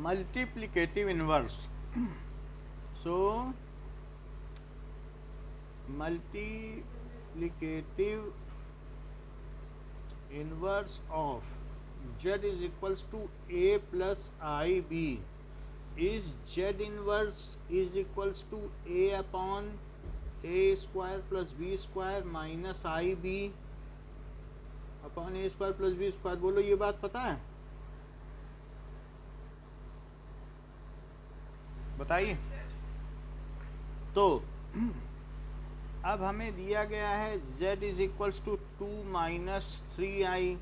multiplicative inverse. So multiplicative inverse of z is equals to a plus ib is z inverse is equals to a upon a square plus b square minus i b upon a square plus b square. बोलो ये बात पता है? बताइए. तो अब हमें दिया गया है z is equals to 2 minus 3i.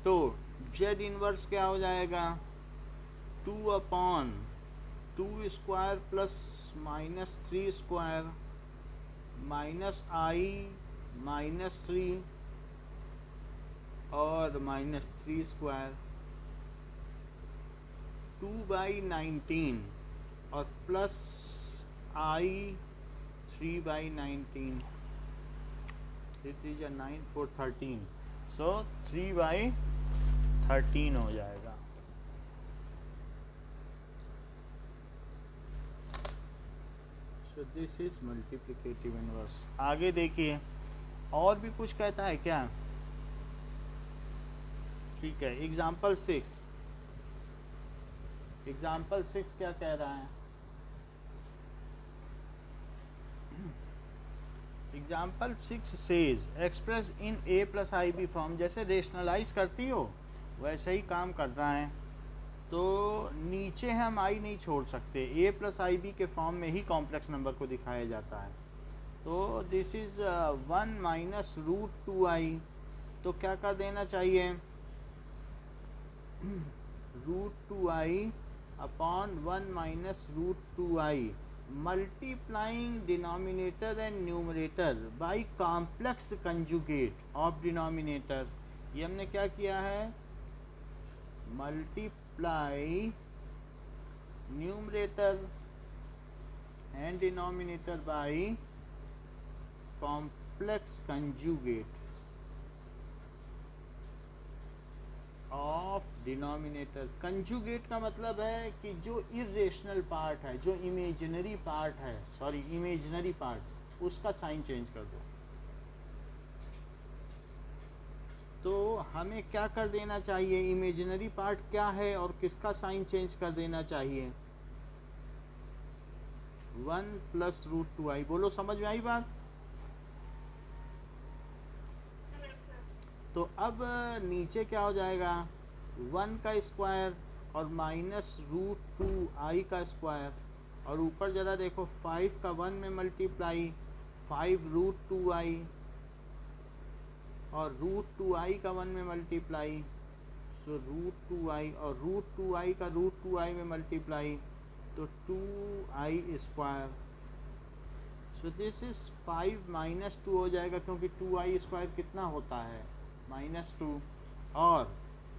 तो z इनवर्स क्या हो जाएगा? 2 upon 2 square plus minus 3 square minus i minus 3 और माइनस 3 स्क्वायर 2/19 और प्लस आई 3/19. 3 या 9 4 13. सो 3/13 हो जाएगा. सो दिस इज मल्टीप्लिकेटिव इनवर्स. आगे देखिए और भी कुछ कहता है क्या? ठीक है. एग्जाम्पल 6. एग्जाम्पल 6 क्या कह रहा है? Example 6 says express in a plus i b form. जैसे रेशनलाइज करती हो वैसे ही काम कर रहा है. तो नीचे हम आई नहीं छोड़ सकते. a प्लस आई बी के फॉर्म में ही कॉम्प्लेक्स नंबर को दिखाया जाता है. तो this is 1 minus root 2i. तो क्या कर देना चाहिए? Root 2i upon 1 minus root 2i multiplying denominator and numerator by complex conjugate of denominator. ये हमने क्या किया है? Multiply numerator and denominator by complex conjugate of denominator. Conjugate का मतलब है कि जो इरेशनल पार्ट है, जो इमेजिनरी पार्ट है, सॉरी इमेजिनरी पार्ट, उसका साइन चेंज कर दो. तो हमें क्या कर देना चाहिए? इमेजिनरी पार्ट क्या है और किसका साइन चेंज कर देना चाहिए? 1 प्लस रूट 2i. बोलो समझ में आई बात? तो अब नीचे क्या हो जाएगा? 1 का स्क्वायर और माइनस रूट 2i का स्क्वायर. और ऊपर ज़रा देखो 5 का 1 में मल्टीप्लाई 5 रूट 2i और रूट 2i का 1 में मल्टीप्लाई. सो रूट 2i और रूट 2i का रूट 2i में मल्टीप्लाई तो 2i square. So this is 5 minus 2 हो जाएगा क्योंकि 2i स्क्वायर कितना होता है? -2. और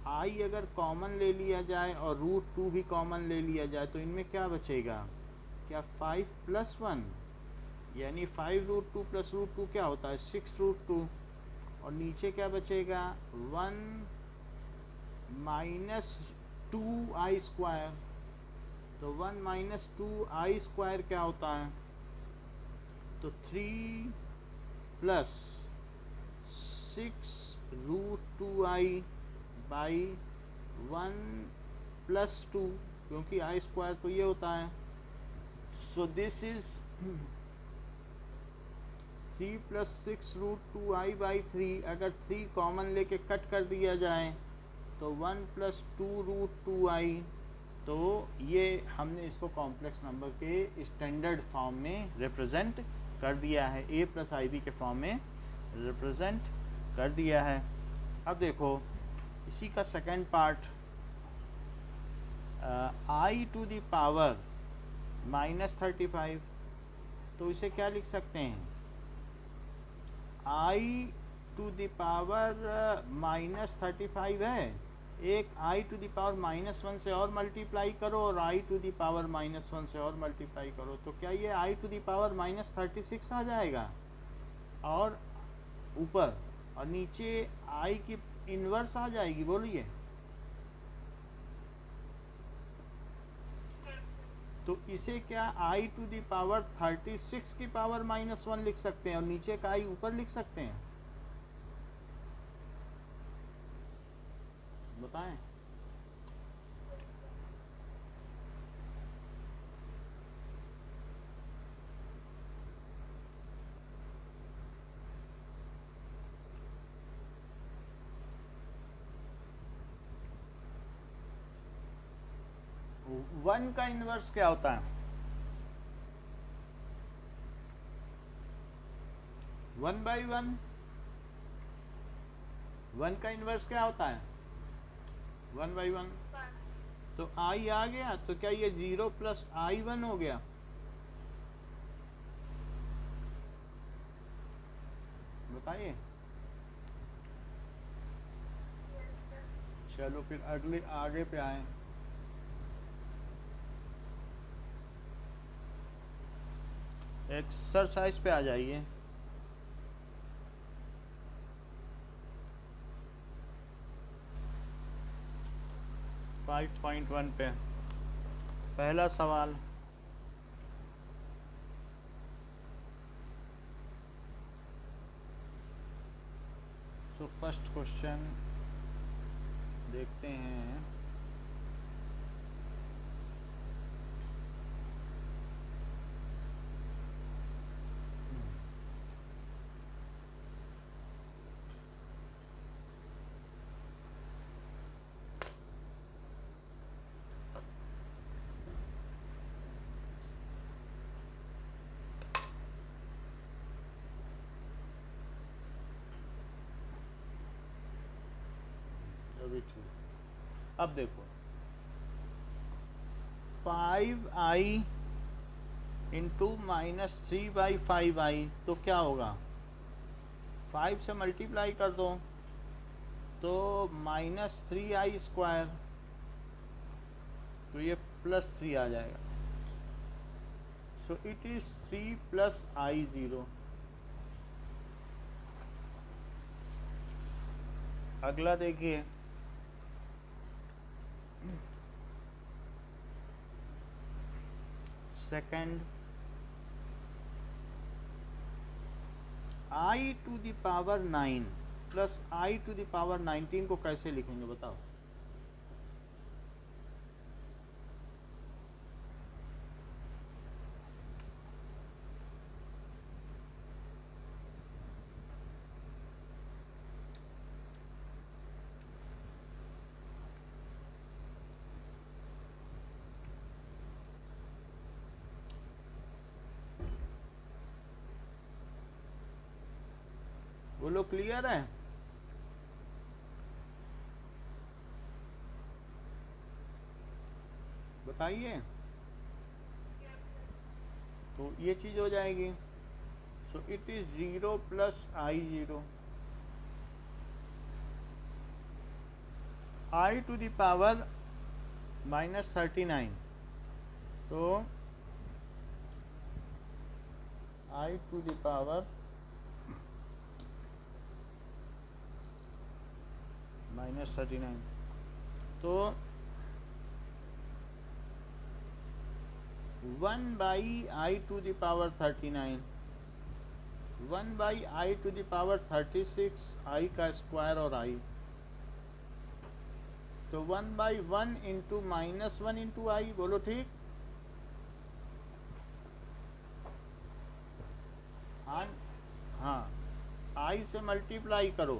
i अगर कॉमन ले लिया जाए और रूट 2 भी कॉमन ले लिया जाए तो इनमें क्या बचेगा? क्या 5 प्लस 1 यानी 5 रूट 2 प्लस रूट 2 क्या होता है? 6 रूट 2. और नीचे क्या बचेगा? 1 माइनस 2i स्क्वायर. तो 1 माइनस 2i स्क्वायर क्या होता है? तो 3 plus 6 root 2i by 1 plus 2 क्योंकि i स्क्वायर तो ये होता है. So this is 3 plus 6 root 2i by 3. अगर 3 कॉमन लेके कट कर दिया जाए तो 1 प्लस 2 रूट 2i. तो ये हमने इसको कॉम्प्लेक्स नंबर के स्टैंडर्ड फॉर्म में रिप्रेजेंट कर दिया है. a प्लस आई बी के फॉर्म में रिप्रेजेंट कर दिया है. अब देखो इसी का second part i to the power -35. तो इसे क्या लिख सकते हैं? i टू द पावर -35 है. एक i टू द पावर -1 से और मल्टीप्लाई करो और i टू द पावर -1 से और मल्टीप्लाई करो तो क्या ये i टू द पावर -36 आ जाएगा? और ऊपर और नीचे i की इन्वर्स आ जाएगी. बोलिए तो इसे क्या आई टू द पावर 36 की पावर -1 लिख सकते हैं और नीचे का आई ऊपर लिख सकते हैं? बताएं। वन का इन्वर्स क्या होता है? One by one. वन का इन्वर्स क्या होता है? One by one. तो आई आ गया, तो क्या ये 0 प्लस आई 1 हो गया? बताइए। चलो फिर अगले आगे पे आए। एक्सरसाइज पे आ जाइए। फाइव पॉइंट वन पे पहला सवाल। तो फर्स्ट क्वेश्चन देखते हैं। अभी ठीक। अब देखो 5i इंटू -3/5i, तो क्या होगा? 5 से मल्टीप्लाई कर दो तो -3i², तो ये +3 आ जाएगा। So it is 3 + i0। अगला देखिए। Second, i to the power 9 plus i to the power 19 को कैसे लिखेंगे बताओ? वो लोग क्लियर है? बताइए। तो ये चीज हो जाएगी। So it is 0 + i0। i to the power -39, तो i टू द पावर -39, तो 1/i to the power 39, 1/i to the power 36, i का स्क्वायर और i, तो 1/1 इंटू -1 इंटू i। बोलो ठीक। हाँ हाँ, i से मल्टीप्लाई करो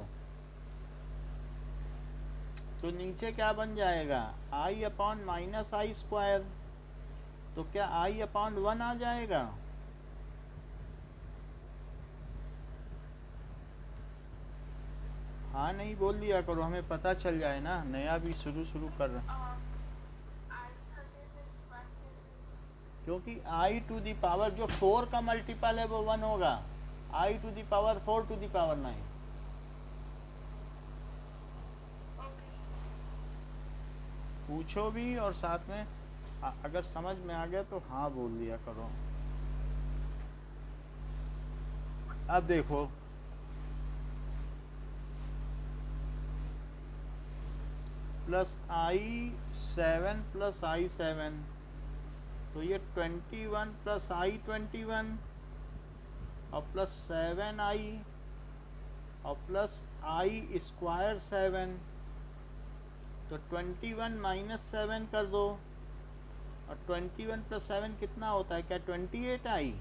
तो नीचे क्या बन जाएगा? i/-i², तो क्या i/1 आ जाएगा? हाँ नहीं बोल दिया करो, हमें पता चल जाए ना, नया भी शुरू कर रहे हैं। क्योंकि i टू दी पावर जो 4 का मल्टीपल है वो 1 होगा। i to the power 4 to the power 9। पूछो भी और साथ में अगर समझ में आ गया तो हाँ बोल दिया करो। अब देखो +i7 + i7, तो ये 21 प्लस आई 21 और प्लस 7i और प्लस आई स्क्वायर 7, तो 21 माइनस 7 कर दो, और 21 प्लस 7 कितना होता है, क्या 28i?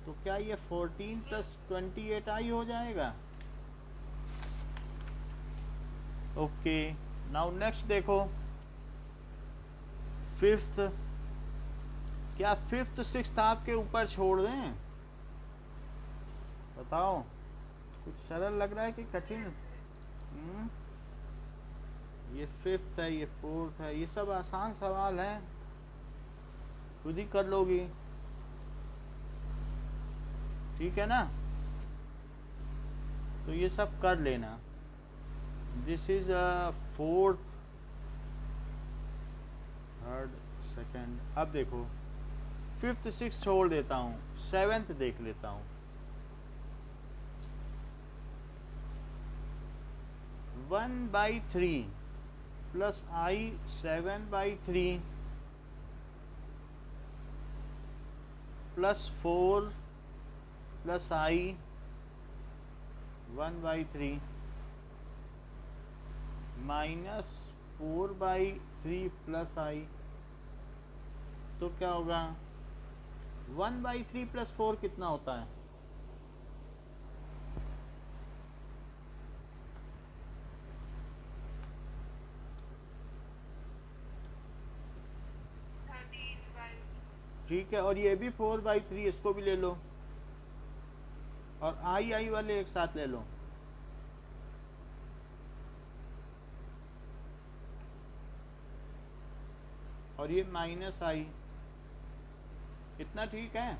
तो क्या ये 14 प्लस 28i हो जाएगा? ओके, नाउ नेक्स्ट देखो, फिफ्थ। क्या फिफ्थ सिक्स्थ आपके ऊपर छोड़ दें? बताओ, कुछ सरल लग रहा है कि कठिन? ये फिफ्थ है, ये फोर्थ है, ये सब आसान सवाल हैं, खुद ही कर लोगी, ठीक है ना? तो ये सब कर लेना। This is fourth, third, second. अब देखो, फिफ्थ सिक्स छोड़ देता हूँ, सेवेंथ देख लेता हूँ। 1/3 प्लस आई 7/3 प्लस 4 प्लस आई 1/3 माइनस 4/3 प्लस आई, तो क्या होगा? 1/3 प्लस 4 कितना होता है? ठीक है, और ये भी 4/3, इसको भी ले लो, और आई वाले एक साथ ले लो। और ये माइनस आई, इतना ठीक है?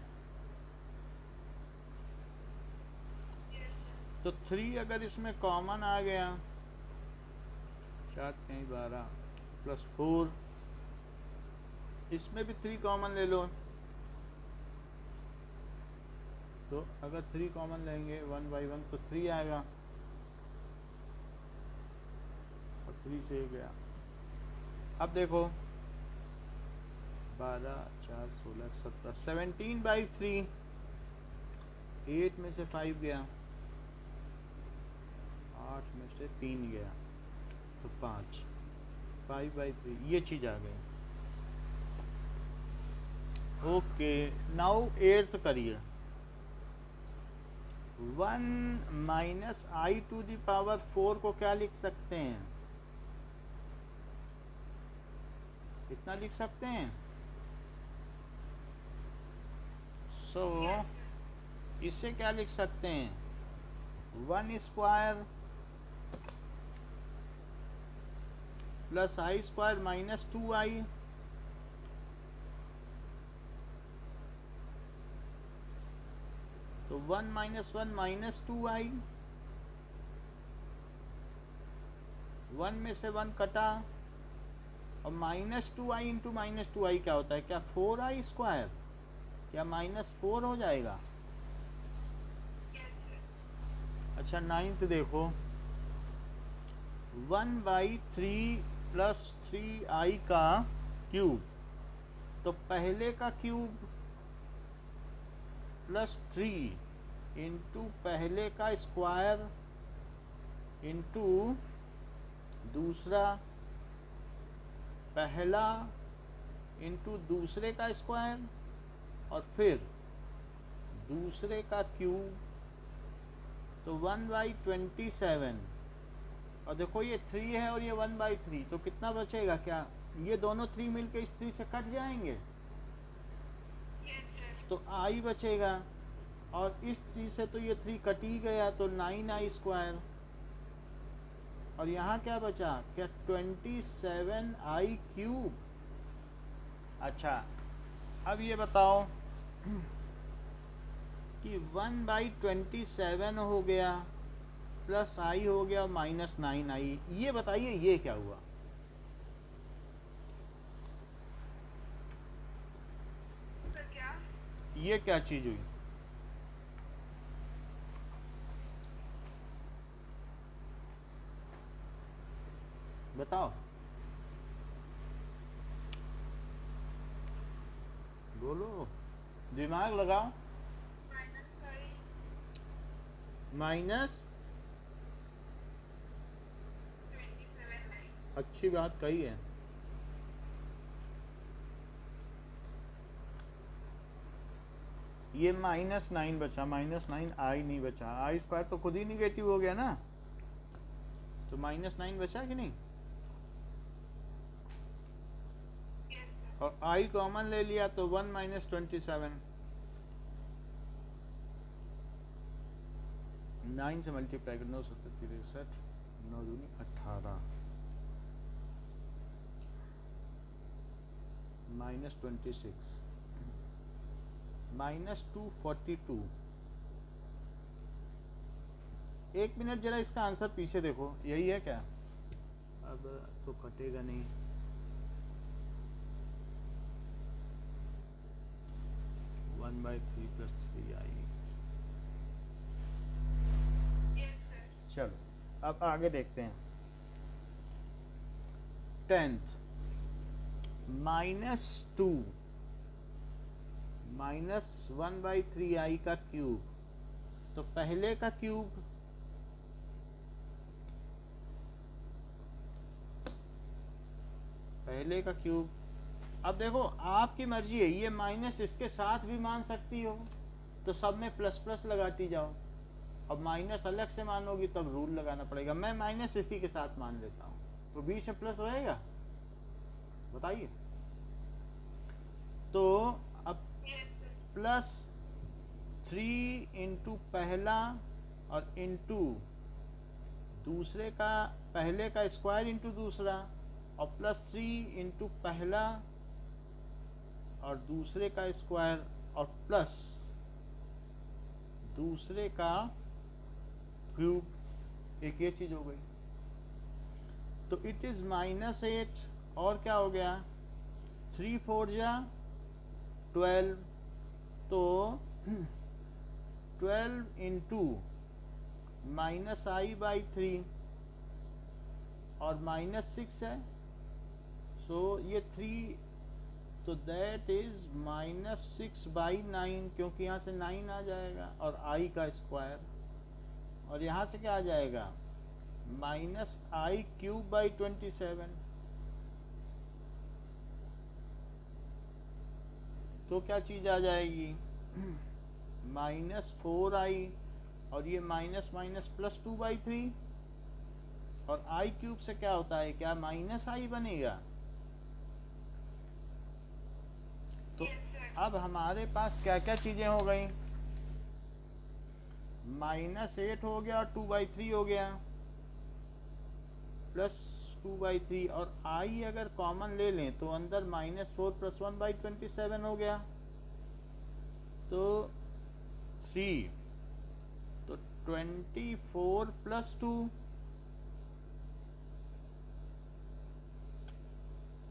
तो 3 अगर इसमें कॉमन आ गया, 4 कहीं 12 प्लस 4, इसमें भी 3 कॉमन ले लो। तो अगर 3 कॉमन लेंगे 1/1 तो 3 आएगा, और 3 से गया। अब देखो, 12 4 16 17 17/3, 8 में से 5 गया, 8 में से 3 गया, तो 5, 5/3, ये चीज आ गई। ओके, नाउ एट्थ करिए। 1 minus i to the power 4 को क्या लिख सकते हैं? कितना लिख सकते हैं? सो इसे क्या लिख सकते हैं? 1 स्क्वायर प्लस आई स्क्वायर माइनस 2i, तो 1 माइनस 1 माइनस 2i, 1 में से 1 कटा, और minus 2i into minus 2i क्या होता है? क्या 4i स्क्वायर? क्या माइनस 4 हो जाएगा? अच्छा, नाइन्थ देखो, 1/3 प्लस 3i का क्यूब, तो पहले का क्यूब प्लस 3 इंटू पहले का स्क्वायर इंटू दूसरा, पहला इंटू दूसरे का स्क्वायर, और फिर दूसरे का क्यूब, तो 1/27। और देखो ये 3 है और ये 1/3, तो कितना बचेगा? क्या ये दोनों 3 मिलके इस 3 से कट जाएंगे? तो आई बचेगा, और इस 3 से तो ये 3 कट ही गया, तो 9i स्क्वायर। और यहाँ क्या बचा? क्या 27i क्यूब। अच्छा, अब ये बताओ कि 1/27 हो गया, प्लस आई हो गया, माइनस 9i, ये बताइए ये क्या हुआ? ये क्या चीज हुई? बताओ। बोलो, दिमाग लगाओ। माइनस, अच्छी बात कही है। ये -9 बचा, -9 आई नहीं बचा, आई स्क्वायर तो खुद ही निगेटिव हो गया ना, तो -9 बचा कि नहीं, और आई कॉमन ले लिया तो 1 - 27, 9 से मल्टीप्लाई कर, 9 7 63, 9 दूनी 18, -26, -242। 1 मिनट जरा इसका आंसर पीछे देखो, यही है क्या? अब तो कटेगा नहीं। वन बाई 3 + 3 आई। चलो अब आगे देखते हैं। 10th -2 -1/3i का क्यूब, तो पहले का क्यूब, पहले का क्यूब। अब देखो आपकी मर्जी है, ये माइनस इसके साथ भी मान सकती हो, तो सब में प्लस प्लस लगाती जाओ। अब माइनस अलग से मानोगी तब रूल लगाना पड़ेगा। मैं माइनस इसी के साथ मान लेता हूँ, तो बीच में प्लस रहेगा, बताइए। तो अब +3 इंटू पहला और इंटू दूसरे का, पहले का स्क्वायर इंटू दूसरा, और +3 इंटू पहला और दूसरे का स्क्वायर, और प्लस दूसरे का क्यूब। एक ये चीज हो गई। तो इट इज -8, और क्या हो गया, 3 4 जा 12, तो 12 इंटू -i/3 और -6 है, सो ये 3, तो दैट इज -6/9, क्योंकि यहाँ से 9 आ जाएगा और i का स्क्वायर, और यहाँ से क्या आ जाएगा, -i³/27। तो क्या चीज आ जाएगी, -4i, और ये माइनस माइनस +2/3, और i³ से क्या होता है, क्या -i बनेगा। तो अब हमारे पास क्या क्या चीजें हो गई, -8 हो गया और 2/3 हो गया, +2/3, और i अगर कॉमन ले लें तो अंदर -4 + 1/27 हो गया, तो 3, तो 24 + 2,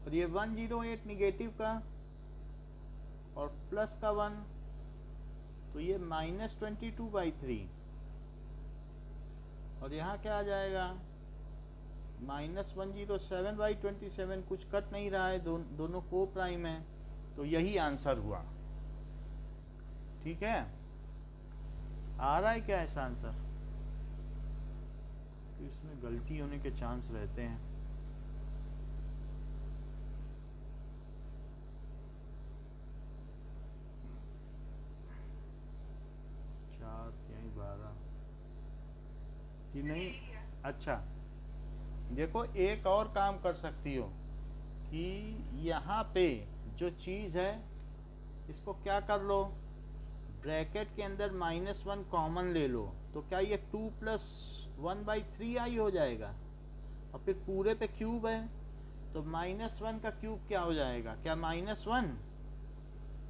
और ये 108 निगेटिव का और प्लस का 1, तो ये -22/3, और यहाँ क्या आ जाएगा, -107/27। कुछ कट नहीं रहा है, दोनों को प्राइम है, तो यही आंसर हुआ। ठीक है, आ रहा है क्या ऐसा आंसर, तो इसमें गलती होने के चांस रहते हैं। यही 12 कि नहीं, अच्छा देखो एक और काम कर सकती हो कि यहाँ पे जो चीज़ है इसको क्या कर लो, ब्रैकेट के अंदर -1 कॉमन ले लो, तो क्या ये 2 + 1/3i हो जाएगा, और फिर पूरे पे क्यूब है, तो -1 का क्यूब क्या हो जाएगा, क्या -1,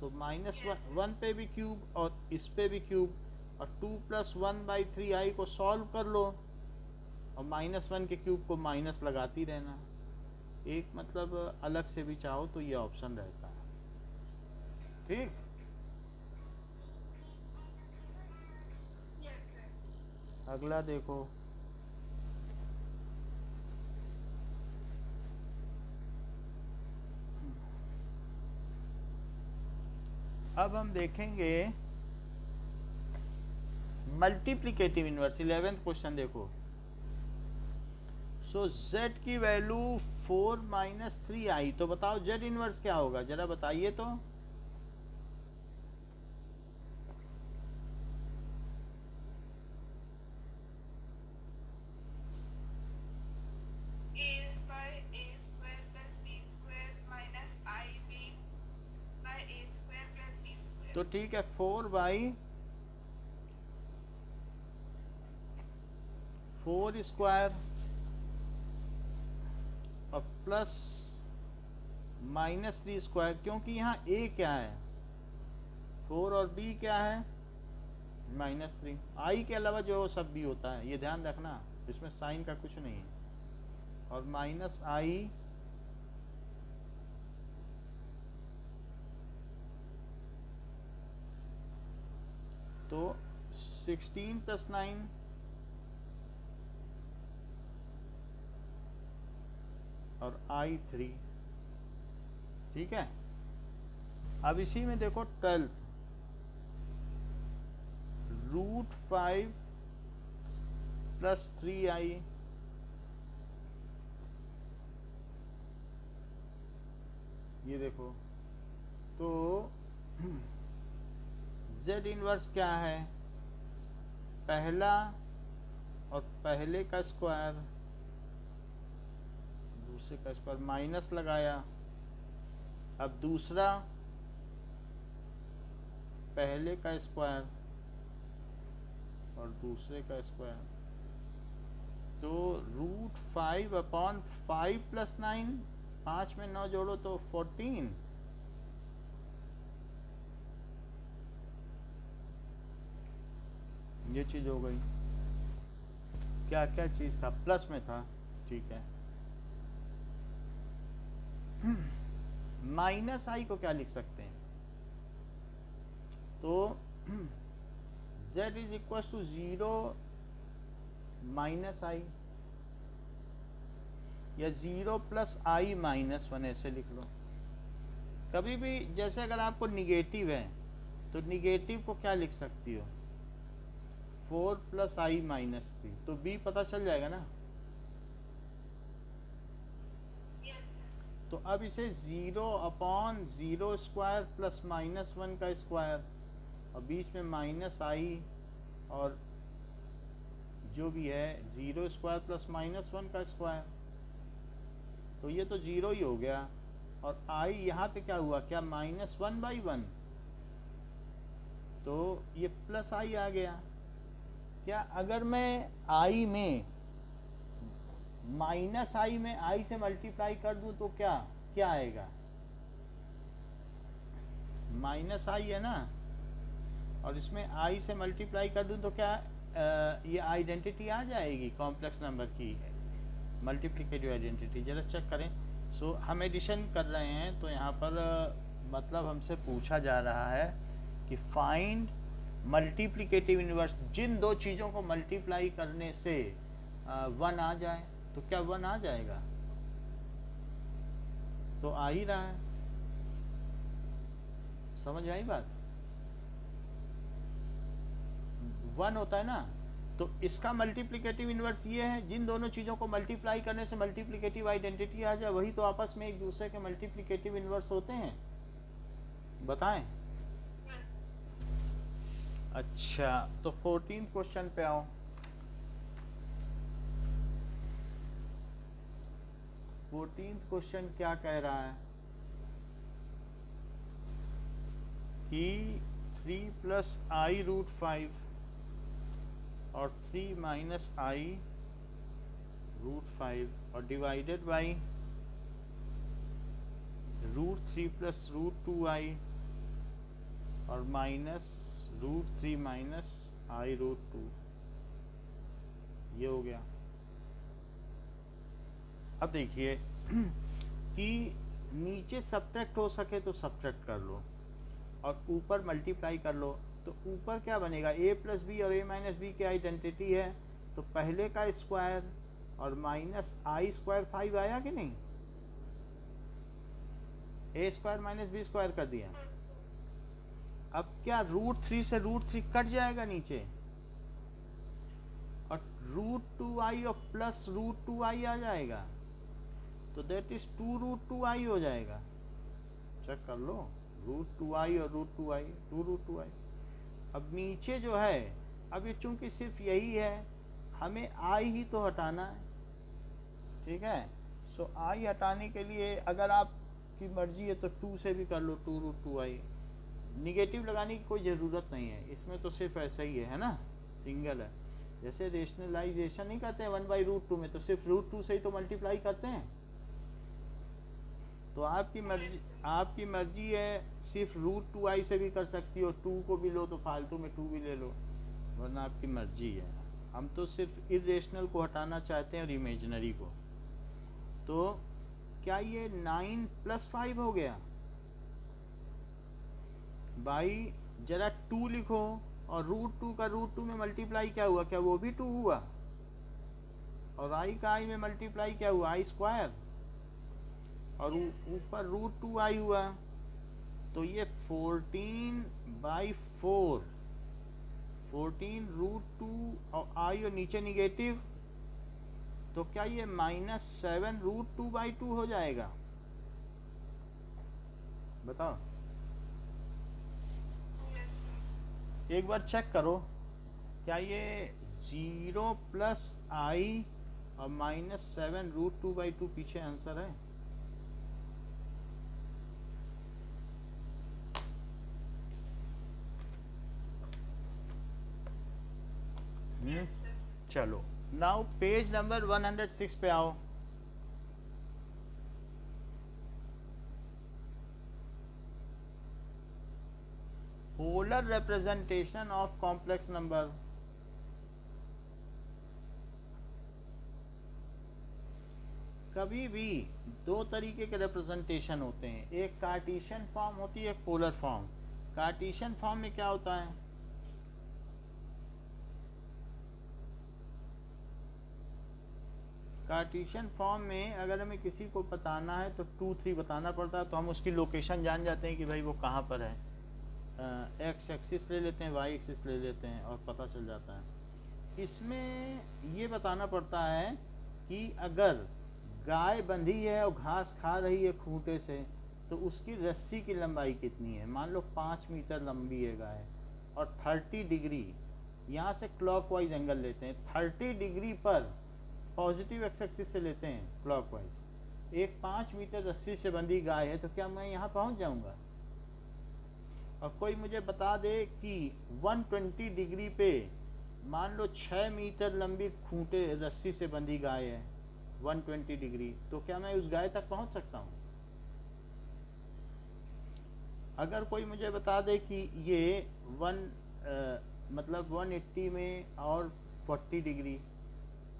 तो -1 पे भी क्यूब और इस पे भी क्यूब, और 2 + 1/3i को सॉल्व कर लो, और -1 के क्यूब को माइनस लगाती रहना। एक मतलब अलग से भी चाहो तो ये ऑप्शन रहता है। ठीक, अगला देखो, अब हम देखेंगे मल्टीप्लिकेटिव इनवर्स। 11th क्वेश्चन देखो। सो z की वैल्यू 4 माइनस 3 आई, तो बताओ z इनवर्स क्या होगा, जरा बताइए तो। तो ठीक है, 4 स्क्वायर और प्लस -3 स्क्वायर, क्योंकि यहाँ a क्या है 4 और b क्या है -3। i के अलावा जो सब भी होता है, ये ध्यान रखना, इसमें साइन का कुछ नहीं है। और -i तो 16 + 9 और i3। ठीक है, अब इसी में देखो 12 √5 + 3i, ये देखो। तो z इनवर्स क्या है, पहला और पहले का स्क्वायर, दूसरे का स्क्वायर, माइनस लगाया। अब दूसरा पहले का स्क्वायर और दूसरे का स्क्वायर, तो √5/5 + 9, 5 में 9 जोड़ो तो 14। ये चीज हो गई। क्या क्या चीज था, प्लस में था, ठीक है। -i को क्या लिख सकते हैं, तो z = 0 -i, या 0 + i -1, ऐसे लिख लो। कभी भी जैसे अगर आपको निगेटिव है तो निगेटिव को क्या लिख सकती हो, 4 + i -3, तो b पता चल जाएगा ना। तो अब इसे 0/0 स्क्वायर प्लस -1 का स्क्वायर, और बीच में -i, और जो भी है 0 स्क्वायर प्लस -1 का स्क्वायर, तो ये तो 0 ही हो गया। और i यहाँ पे क्या हुआ, क्या -1/1, तो ये +i आ गया। क्या अगर मैं i में -i में i से मल्टीप्लाई कर दूं तो क्या क्या आएगा, -i है ना, और इसमें i से मल्टीप्लाई कर दूं तो क्या ये आइडेंटिटी आ जाएगी कॉम्प्लेक्स नंबर की, मल्टीप्लिकेटिव आइडेंटिटी। जरा चेक करें। सो हम एडिशन कर रहे हैं, तो यहाँ पर मतलब हमसे पूछा जा रहा है कि फाइंड मल्टीप्लिकेटिव इनवर्स, जिन दो चीज़ों को मल्टीप्लाई करने से 1 आ जाए, तो क्या 1 आ जाएगा, तो आ ही रहा है। समझ आई बात, 1 होता है ना, तो इसका मल्टीप्लिकेटिव इनवर्स ये है, जिन दोनों चीज़ों को मल्टीप्लाई करने से मल्टीप्लिकेटिव आइडेंटिटी आ जाए, वही तो आपस में एक दूसरे के मल्टीप्लिकेटिव इनवर्स होते हैं, बताएं। अच्छा, तो 14th क्वेश्चन पे आओ। 14th क्वेश्चन क्या कह रहा है कि 3 + i √5 और 3 - i √5 और डिवाइडेड बाई √3 + √2i और -√3 - i √2, ये हो गया। अब देखिए कि नीचे सब्ट्रैक्ट हो सके तो सब्ट्रैक्ट कर लो, और ऊपर मल्टीप्लाई कर लो, तो ऊपर क्या बनेगा, a + b और a - b की आइडेंटिटी है, तो पहले का स्क्वायर और -i² 5 आया कि नहीं, a² - b² कर दिया। अब क्या √3 से √3 कट जाएगा नीचे, और √2i और प्लस √2i आ जाएगा, तो दैट इज 2√2i हो जाएगा। चेक कर लो, √2i और √2i 2√2i। अब नीचे जो है, अब ये चूंकि सिर्फ यही है, हमें i ही तो हटाना है, ठीक है। सो i हटाने के लिए अगर आपकी मर्जी है तो 2 से भी कर लो, 2√2i। निगेटिव लगाने की कोई ज़रूरत नहीं है, इसमें तो सिर्फ ऐसा ही है ना, सिंगल है। जैसे रेशनलाइजेशन नहीं करते हैं 1/√2 में, तो सिर्फ √2 से ही तो मल्टीप्लाई करते हैं। तो आपकी मर्जी है, सिर्फ √2i से भी कर सकती हो, 2 को भी लो तो फालतू में 2 भी ले लो, वरना आपकी मर्जी है। हम तो सिर्फ इरेशनल को हटाना चाहते हैं और इमेजिनरी को। तो क्या ये 9 + 5 हो गया भाई? जरा 2 लिखो, और √2 का √2 में मल्टीप्लाई क्या हुआ, क्या वो भी 2 हुआ? और i का i में मल्टीप्लाई क्या हुआ, i², और ऊपर √2i हुआ। तो ये 14/4, 14 √2 और i और नीचे निगेटिव, तो क्या ये -7 √2/2 हो जाएगा? बताओ, एक बार चेक करो, क्या ये 0 + i और -7 √2/2 पीछे आंसर है? चलो, नाउ पेज नंबर 106 पे आओ। Polar representation of complex number. कभी भी दो तरीके के रिप्रेजेंटेशन होते हैं, एक कार्टेशियन फॉर्म होती है, एक पोलर फॉर्म। कार्टेशियन फॉर्म में क्या होता है, कार्टेशियन फॉर्म में अगर हमें किसी को बताना है तो 2, 3 बताना पड़ता है, तो हम उसकी लोकेशन जान जाते हैं कि भाई वो कहाँ पर है। एक्स एक्सिस ले लेते हैं, वाई एक्सिस ले लेते हैं, और पता चल जाता है। इसमें ये बताना पड़ता है कि अगर गाय बंधी है और घास खा रही है खूंटे से, तो उसकी रस्सी की लंबाई कितनी है। मान लो 5 मीटर लंबी है गाय, और 30 डिग्री, यहाँ से क्लॉकवाइज एंगल लेते हैं, 30 डिग्री पर पॉजिटिव एक्स एक्सिस से लेते हैं क्लॉकवाइज, एक 5 मीटर रस्सी से बंधी गाय है, तो क्या मैं यहाँ पहुँच जाऊँगा? और कोई मुझे बता दे कि 120 डिग्री पे मान लो 6 मीटर लंबी खूंटे रस्सी से बंधी गाय है 120 डिग्री, तो क्या मैं उस गाय तक पहुंच सकता हूं? अगर कोई मुझे बता दे कि ये मतलब 180 में और 40 डिग्री,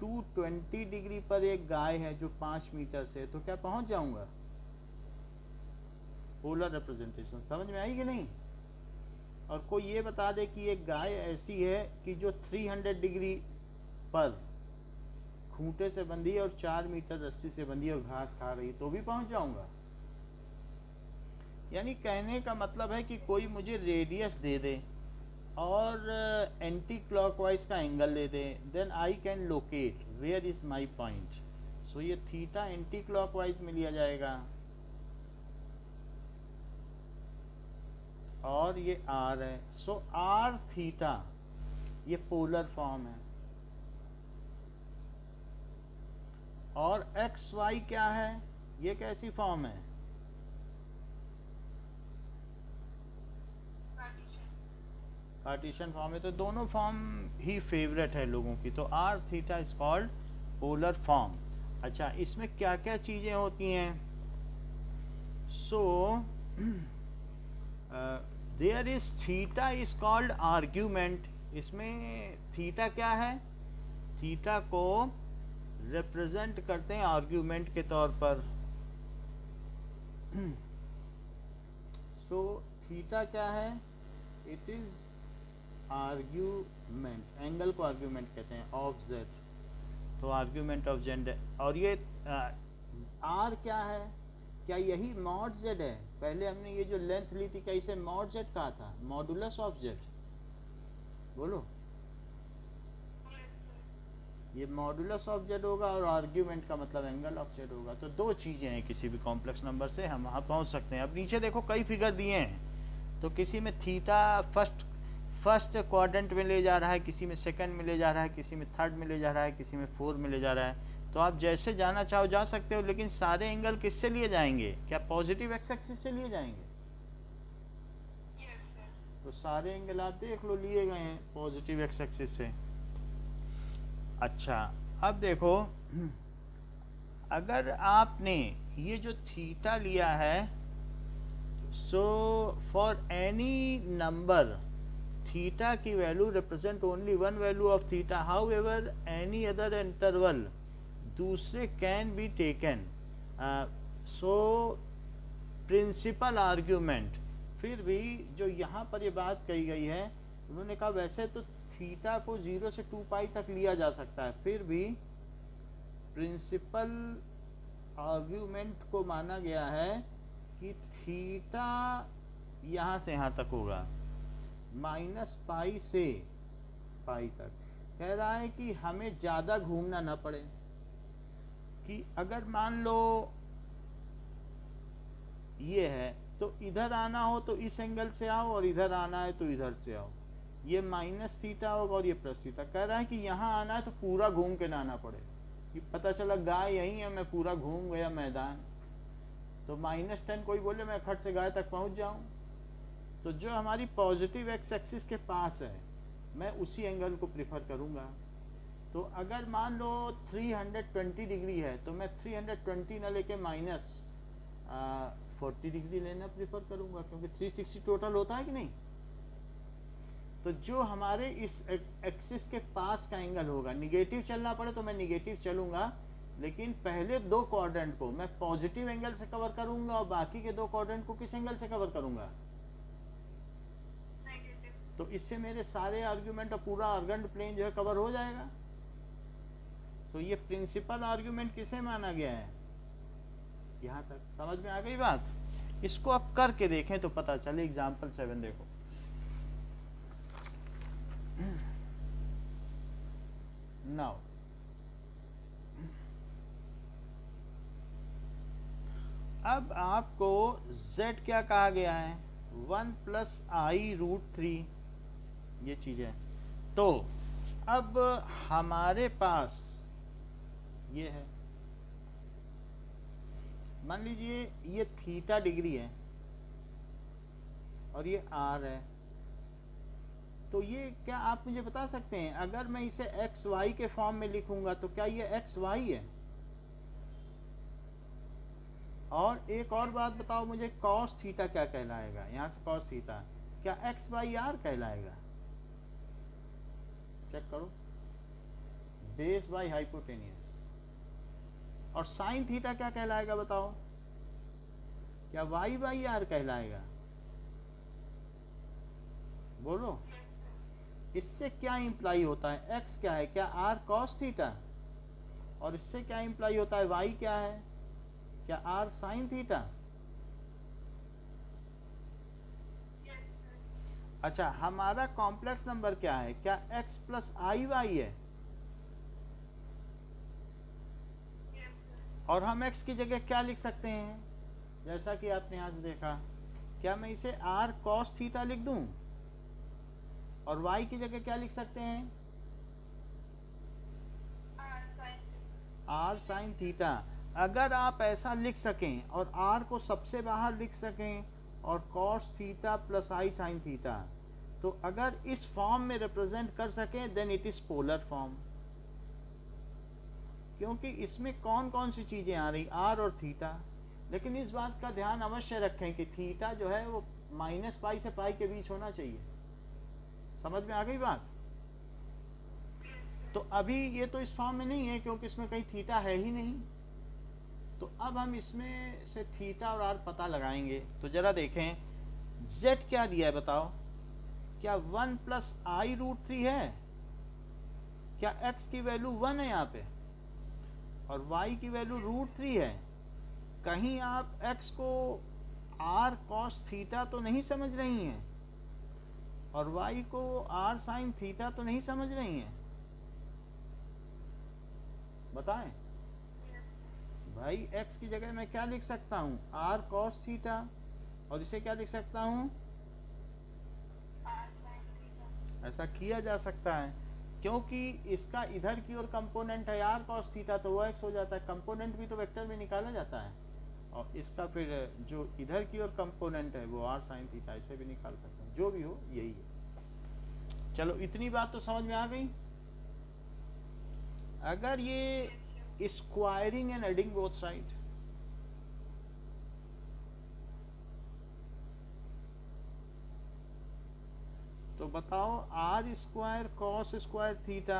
220 डिग्री पर एक गाय है जो 5 मीटर से, तो क्या पहुंच जाऊंगा? पोलर रिप्रेजेंटेशन समझ में आई कि नहीं? और कोई ये बता दे कि एक गाय ऐसी है कि जो 300 डिग्री पर खूंटे से बंधी है और 4 मीटर रस्सी से बंधी है और घास खा रही, तो भी पहुंच जाऊंगा? यानी कहने का मतलब है कि कोई मुझे रेडियस दे दे और एंटी क्लॉकवाइज का एंगल दे दे, then I can locate where is my point. So ये थीटा एंटी क्लॉकवाइज में लिया जाएगा, और ये आर है। सो आर थीटा, ये पोलर फॉर्म है। और एक्स वाई क्या है, ये कैसी फॉर्म है? कार्टेशियन फॉर्म है। तो दोनों फॉर्म ही फेवरेट है लोगों की। तो r theta is called polar form. अच्छा, इसमें क्या क्या चीजें होती हैं? So there is theta is called argument. इसमें थीटा क्या है? थीटा को रिप्रेजेंट करते हैं आर्ग्यूमेंट के तौर पर। सो थीटा क्या है? इट इज आर्ग्यूमेंट, एंगल को आर्ग्यूमेंट कहते हैं, ऑफ जेड। तो आर्ग्यूमेंट ऑफ जेड। और ये आर क्या है? क्या यही मॉड जेड है? पहले हमने ये जो लेंथ ली थी क्या इसे मॉड जेड कहा था? मॉडुलस ऑफ जेड, बोलो। ये मॉडुलस ऑफ जेड होगा और आर्ग्यूमेंट का मतलब एंगल ऑफ जेड होगा। तो दो चीजें हैं, किसी भी कॉम्प्लेक्स नंबर से हम वहां पहुंच सकते हैं। अब नीचे देखो कई फिगर दिए हैं, तो किसी में थीटा फर्स्ट क्वाड्रेंट में ले जा रहा है, किसी में सेकंड में ले जा रहा है, किसी में थर्ड में ले जा रहा है, किसी में फोर्थ में ले जा रहा है। तो आप जैसे जाना चाहो जा सकते हो, लेकिन सारे एंगल किससे लिए जाएंगे? क्या पॉजिटिव एक्स एक्सिस से लिए जाएंगे? तो सारे एंगल आप देख लो लिए गए हैं पॉजिटिव एक्स एक्सिस से। अच्छा, अब देखो अगर आपने ये जो थीटा लिया है, so for any number theta की value represent only one value of theta, however any other interval दूसरे can be taken. So principal argument, फिर भी जो यहाँ पर ये बात कही गई है, उन्होंने कहा वैसे तो थीटा को 0 से 2 पाई तक लिया जा सकता है, फिर भी प्रिंसिपल आर्ग्यूमेंट को माना गया है कि थीटा यहाँ से यहाँ तक होगा, -पाई से पाई तक। कह रहा है कि हमें ज़्यादा घूमना ना पड़े, कि अगर मान लो ये है तो इधर आना हो तो इस एंगल से आओ, और इधर आना है तो इधर से आओ। ये माइनस थीटा होगा और ये प्लस थीटा। कह रहा है कि यहाँ आना है तो पूरा घूम के ना आना पड़े, कि पता चला गाय यहीं है, मैं पूरा घूम गया मैदान, तो -10 कोई बोले मैं खट से गाय तक पहुँच जाऊँ। तो जो हमारी पॉजिटिव एक्स एक्सिस के पास है मैं उसी एंगल को प्रिफर करूँगा। तो अगर मान लो 320 डिग्री है तो मैं 320 ना लेके -40 डिग्री लेना प्रिफर करूँगा, क्योंकि 360 टोटल होता है कि नहीं। तो जो हमारे इस एक्सिस के पास का एंगल होगा, निगेटिव चलना पड़े तो मैं निगेटिव चलूँगा, लेकिन पहले 2 क्वाड्रेंट को मैं पॉजिटिव एंगल से कवर करूँगा और बाकी के 2 क्वाड्रेंट को किस एंगल से कवर करूँगा? तो इससे मेरे सारे आर्ग्यूमेंट और पूरा आर्गेंट प्लेन जो है कवर हो जाएगा। तो ये प्रिंसिपल आर्ग्यूमेंट किसे माना गया है? यहाँ तक समझ में आ गई बात? इसको अब करके देखें तो पता चले। एग्जाम्पल 7 देखो। नाउ अब आपको z क्या कहा गया है? 1 + i√3 ये चीज है। तो अब हमारे पास ये है, मान लीजिए ये थीटा डिग्री है और ये r है। तो ये क्या आप मुझे बता सकते हैं, अगर मैं इसे एक्स वाई के फॉर्म में लिखूंगा तो क्या ये एक्स वाई है? और एक और बात बताओ मुझे, कॉस थीटा क्या कहलाएगा? यहाँ से कॉस थीटा क्या x/r कहलाएगा? चेक करो, बेस बाई हाइपोटेनियस। और साइन थीटा क्या कहलाएगा बताओ? क्या y/r कहलाएगा? बोलो, इससे क्या इंप्लाई होता है? x क्या है? क्या r cos थीटा? और इससे क्या इंप्लाई होता है? y क्या है? क्या r sin थीटा? अच्छा, हमारा कॉम्प्लेक्स नंबर क्या है? क्या x + iy है? और हम x की जगह क्या लिख सकते हैं? जैसा कि आपने यहाँ से देखा, क्या मैं इसे r cos थीटा लिख दूं? और y की जगह क्या लिख सकते हैं? r sin theta. अगर आप ऐसा लिख सकें और r को सबसे बाहर लिख सकें और cos theta + i sin theta, तो अगर इस फॉर्म में रिप्रेजेंट कर सकें then it is polar form. क्योंकि इसमें कौन कौन सी चीजें आ रही? r और थीटा। लेकिन इस बात का ध्यान अवश्य रखें कि थीटा जो है वो -पाई से पाई के बीच होना चाहिए। समझ में आ गई बात? तो अभी ये तो इस फॉर्म में नहीं है क्योंकि इसमें कहीं थीटा है ही नहीं। तो अब हम इसमें से थीटा और r पता लगाएंगे। तो जरा देखें z क्या दिया है बताओ? क्या 1 + i√3 है? क्या x की वैल्यू 1 है यहाँ पे और y की वैल्यू √3 है? कहीं आप x को r cos थीटा तो नहीं समझ रही हैं और y को r sin थीटा तो नहीं समझ रही हैं? बताएं भाई, x की जगह मैं क्या लिख सकता हूँ? r cos थीटा, और इसे क्या लिख सकता हूँ? ऐसा किया जा सकता है क्योंकि इसका इधर की ओर कंपोनेंट है r cos थीटा, तो वो x हो जाता है। कंपोनेंट भी तो वेक्टर में निकाला जाता है, और इसका फिर जो इधर की ओर कंपोनेंट है वो r sin थीटा, इसे भी निकाल सकते हैं। जो भी हो यही है। चलो, इतनी बात तो समझ में आ गई। अगर ये squaring and adding both side, तो बताओ r square cos square theta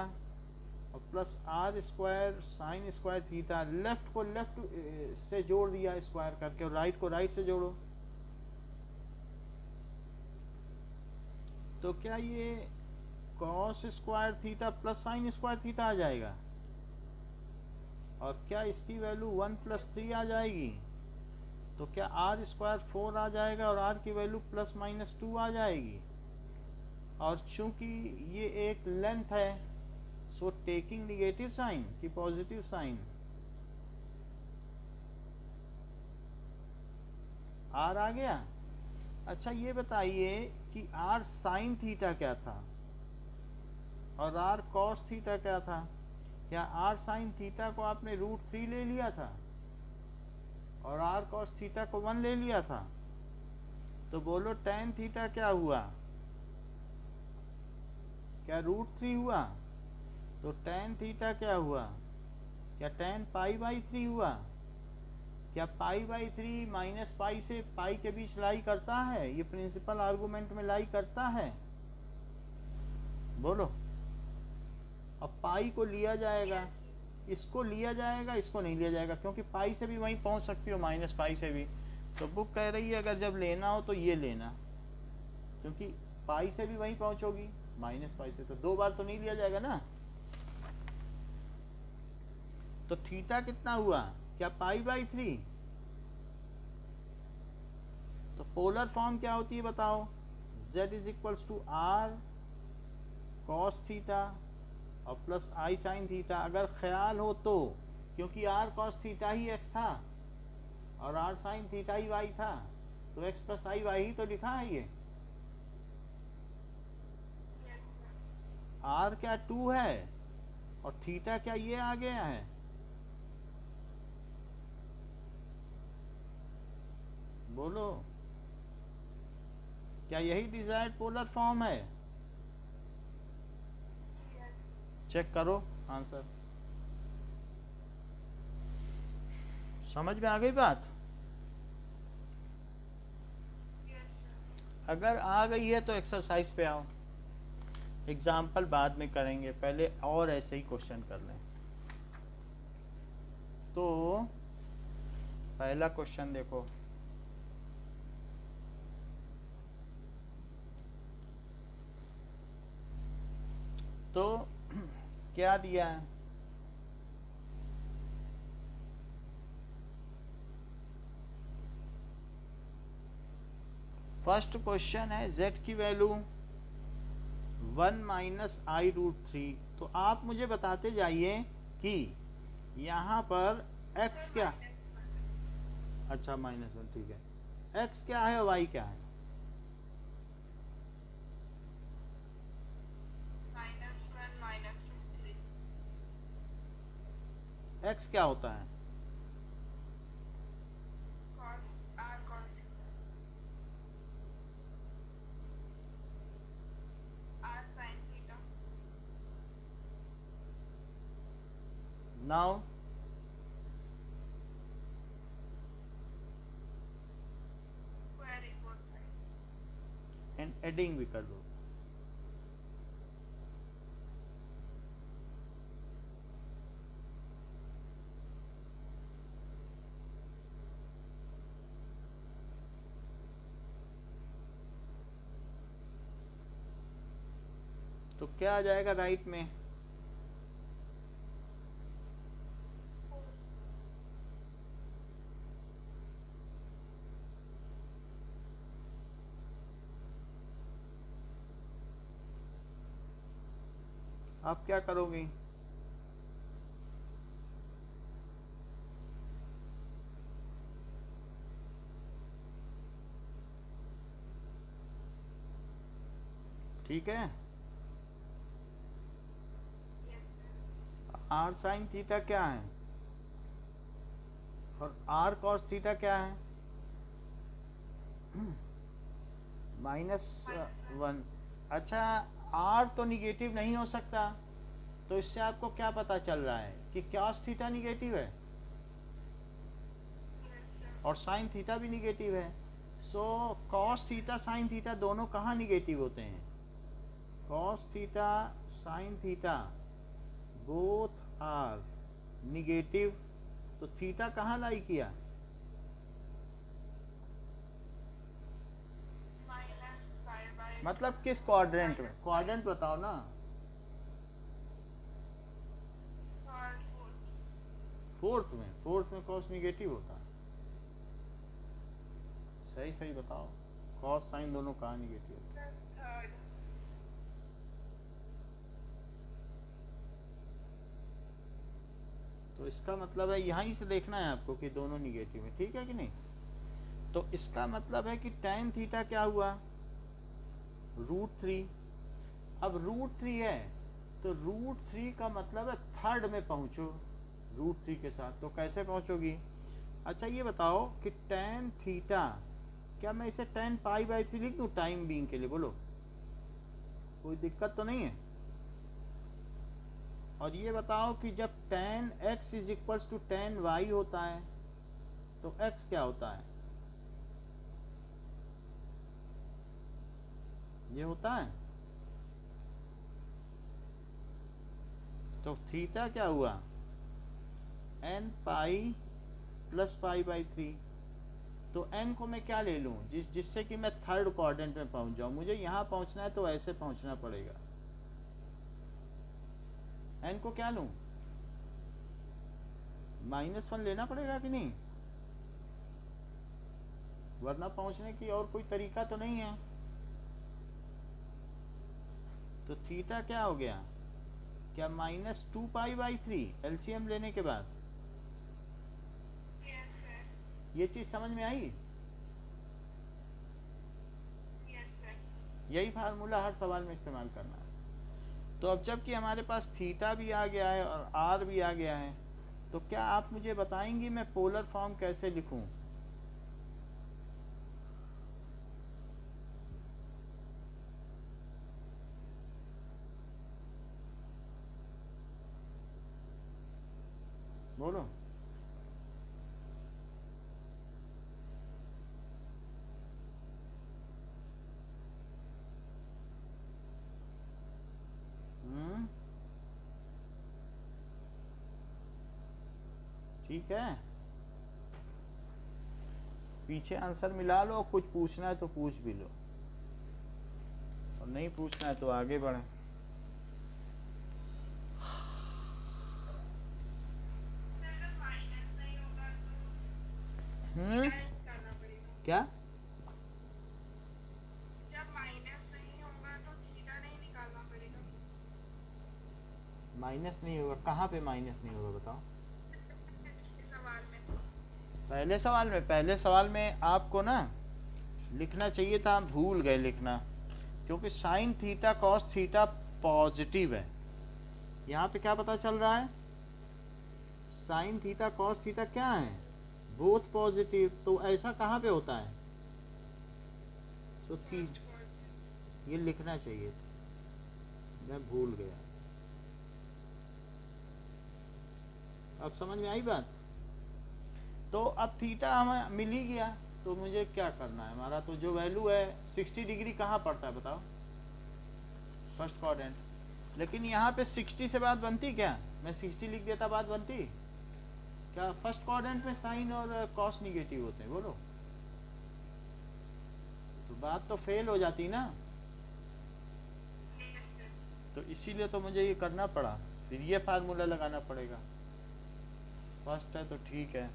और plus are square sine square theta, left को लेफ्ट से जोड़ दिया स्क्वायर करके, और राइट को राइट से जोड़ो, तो क्या ये cos square theta plus sine square theta आ जाएगा? और क्या इसकी वैल्यू 1 + 3 आ जाएगी? तो क्या आर स्क्वायर 4 आ जाएगा और आर की वैल्यू ±2 आ जाएगी? और चूंकि ये एक लेंथ है, सो टेकिंग निगेटिव साइन की पॉजिटिव साइन, आर आ गया। अच्छा, ये बताइए कि आर साइन थीटा क्या था और आर कॉस थीटा क्या था? क्या आर साइन थीटा को आपने √3 ले लिया था और आर कॉस थीटा को 1 ले लिया था? तो बोलो tan थीटा क्या हुआ? क्या √3 हुआ? तो tan थीटा क्या हुआ? क्या tan π/3 हुआ? क्या π/3 माइनस पाई से पाई के बीच लाई करता है? ये प्रिंसिपल आर्गुमेंट में लाई करता है? बोलो। अब पाई को लिया जाएगा, इसको लिया जाएगा, इसको नहीं लिया जाएगा, क्योंकि पाई से भी वहीं पहुंच सकती हो, माइनस पाई से भी। तो बुक कह रही है अगर जब लेना हो तो ये लेना, क्योंकि पाई से भी वहीं पहुंचोगी, माइनस पाई से, तो 2 बार तो नहीं लिया जाएगा ना। तो थीटा कितना हुआ? क्या π/3? तो पोलर फॉर्म क्या होती है बताओ? z = r cos थीटा और प्लस i sin थीटा, अगर ख्याल हो तो, क्योंकि r cos थीटा ही x था और r sin थीटा ही y था, तो x + i y ही तो लिखा है ये। r क्या 2 है और थीटा क्या ये आ गया है? बोलो, क्या यही डिजायर्ड पोलर फॉर्म है? चेक करो आंसर। समझ में आ गई बात? अगर आ गई है तो एक्सरसाइज पे आओ, एग्जाम्पल बाद में करेंगे, पहले और ऐसे ही क्वेश्चन कर लें। तो पहला क्वेश्चन देखो, तो क्या दिया है? फर्स्ट क्वेश्चन है z की वैल्यू 1 - i√3। तो आप मुझे बताते जाइए कि यहाँ पर x क्या, अच्छा -1, ठीक है। x क्या है और y क्या है? x क्या होता है? नाउ एंड एडिंग भी कर दो। तो क्या आ जाएगा राइट में? आप क्या करोगे? ठीक है, आर साइन थीटा क्या है और आर कॉस थीटा क्या है? -1। अच्छा, आर तो निगेटिव नहीं हो सकता, तो इससे आपको क्या पता चल रहा है कि कॉस थीटा निगेटिव है और साइन थीटा भी निगेटिव है। So cos theta sine theta दोनों कहाँ निगेटिव होते हैं? Cos theta sine theta both are negative. तो थीटा कहाँ लाई किया? मतलब किस क्वाड्रेंट में? क्वाड्रेंट बताओ ना। फोर्थ में कॉस निगेटिव होता है। सही सही बताओ, कॉस साइन दोनों कहाँ निगेटिव होता है? तो इसका मतलब है यहीं से देखना है आपको कि दोनों निगेटिव है, ठीक है कि नहीं? तो इसका मतलब है कि tan थीटा क्या हुआ? √3। अब √3 है तो √3 का मतलब है थर्ड में पहुंचो √3 के साथ। तो कैसे पहुंचोगी? अच्छा ये बताओ कि tan थीटा, क्या मैं इसे tan π/3 लिख दूं टाइम बीइंग के लिए? बोलो, कोई दिक्कत तो नहीं है? और ये बताओ कि जब tan x = tan y होता है तो x क्या होता है? ये होता है। तो थीटा क्या हुआ? n pi plus π/3। तो n को मैं क्या ले लूं जिससे कि मैं थर्ड क्वाड्रेंट में पहुंच जाऊं। मुझे यहां पहुंचना है तो ऐसे पहुंचना पड़ेगा। n को क्या लूं? -1 लेना पड़ेगा कि नहीं? वरना पहुंचने की और कोई तरीका तो नहीं है। तो थीटा क्या हो गया? क्या -2π/3 एलसीएम लेने के बाद? ये चीज समझ में आई? यही फार्मूला हर सवाल में इस्तेमाल करना है। तो अब जबकि हमारे पास थीटा भी आ गया है और आर भी आ गया है, तो क्या आप मुझे बताएंगी मैं पोलर फॉर्म कैसे लिखूं? बोलो। ठीक है, पीछे आंसर मिला लो, कुछ पूछना है तो पूछ भी लो और नहीं पूछना है तो आगे बढ़े। क्या? माइनस नहीं होगा? कहाँ पे माइनस नहीं होगा बताओ? पहले सवाल में आपको ना लिखना चाहिए था, आप भूल गए लिखना, क्योंकि sine theta cos theta positive है। यहाँ पे क्या पता चल रहा है? साइन थीटा कॉस थीटा क्या है? Both positive. तो ऐसा कहाँ पे होता है? तो थी ये लिखना चाहिए, मैं भूल गया। अब समझ में आई बात? तो अब थीटा हमें मिल ही गया, तो मुझे क्या करना है? हमारा तो जो वैल्यू है 60 डिग्री कहाँ पड़ता है बताओ? First quadrant. लेकिन यहाँ पे 60 से बात बनती क्या? मैं 60 लिख देता, बात बनती क्या? फर्स्ट क्वाड्रेंट में साइन और कॉस निगेटिव होते हैं, बोलो, तो बात तो फेल हो जाती ना। तो इसीलिए तो मुझे ये करना पड़ा, फिर ये फार्मूला लगाना पड़ेगा। फर्स्ट है तो ठीक है,